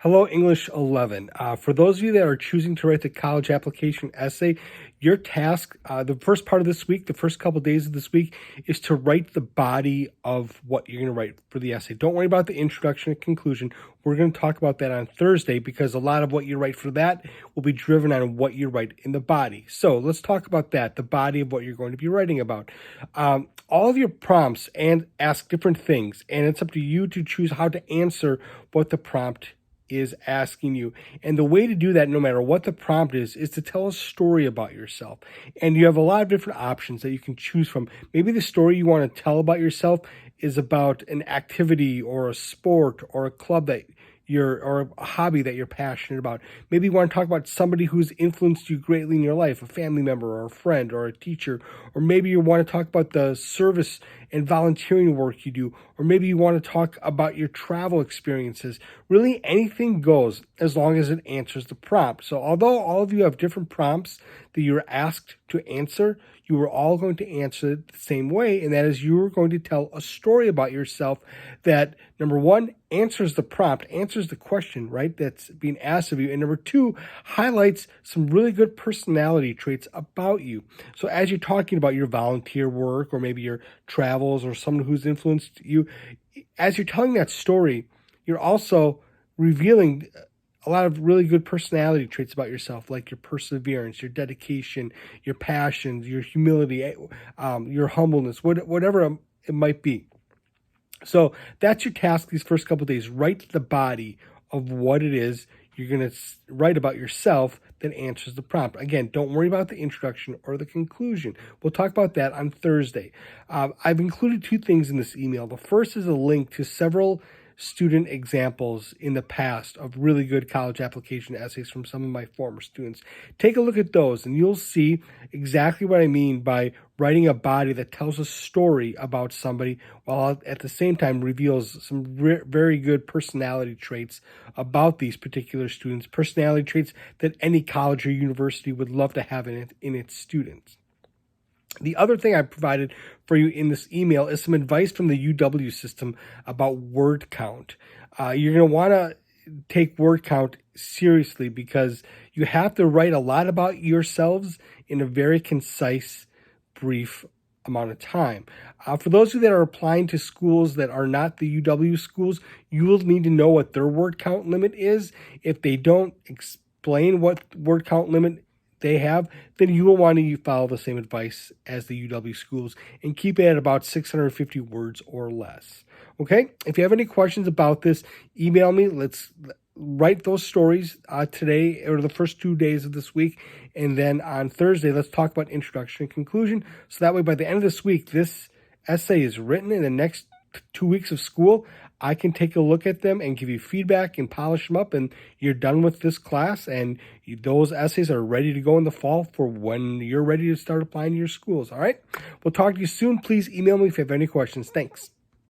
Hello, English 11. For those of you that are choosing to write the college application essay, your task, the first part of this week, the first couple days of this week, is to write the body of what you're going to write for the essay. Don't worry about the introduction and conclusion. We're going to talk about that on Thursday because a lot of what you write for that will be driven on what you write in the body. So let's talk about that, the body of what you're going to be writing about. All of your prompts and ask different things, and it's up to you to choose how to answer what the prompt is asking you. And the way to do that, no matter what the prompt is to tell a story about yourself. And you have a lot of different options that you can choose from. Maybe the story you want to tell about yourself is about an activity or a sport or a club that or a hobby that you're passionate about. Maybe you want to talk about somebody who's influenced you greatly in your life, a family member or a friend or a teacher. Or maybe you want to talk about the service and volunteering work you do. Or maybe you want to talk about your travel experiences. Really, anything goes as long as it answers the prompt. So although all of you have different prompts that you're asked to answer, you are all going to answer it the same way, and that is you are going to tell a story about yourself that, number one, answers the prompt, answers the question, right, that's being asked of you, and number two, highlights some really good personality traits about you. So as you're talking about your volunteer work or maybe your travels or someone who's influenced you, as you're telling that story, you're also revealing a lot of really good personality traits about yourself, like your perseverance, your dedication, your passions, your humility, your humbleness, whatever it might be. So that's your task these first couple of days. Write the body of what it is you're going to write about yourself that answers the prompt. Again, don't worry about the introduction or the conclusion. We'll talk about that on Thursday. I've included two things in this email. The first is a link to several student examples in the past of really good college application essays from some of my former students. Take a look at those and you'll see exactly what I mean by writing a body that tells a story about somebody while at the same time reveals some very good personality traits about these particular students, personality traits that any college or university would love to have in its students. The other thing I provided for you in this email is some advice from the UW system about word count. You're going to want to take word count seriously because you have to write a lot about yourselves in a very concise, brief amount of time. For those of you that are applying to schools that are not the UW schools, you will need to know what their word count limit is. If they don't explain what word count limit they have, then you will want to follow the same advice as the UW schools and keep it at about 650 words or less. Okay? If you have any questions about this, email me. Let's write those stories today or the first 2 days of this week. And then on Thursday, let's talk about introduction and conclusion. So that way, by the end of this week, this essay is written. In the next 2 weeks of school, I can take a look at them and give you feedback and polish them up, and you're done with this class, and those essays are ready to go in the fall for when you're ready to start applying to your schools, all right? We'll talk to you soon. Please email me if you have any questions. Thanks.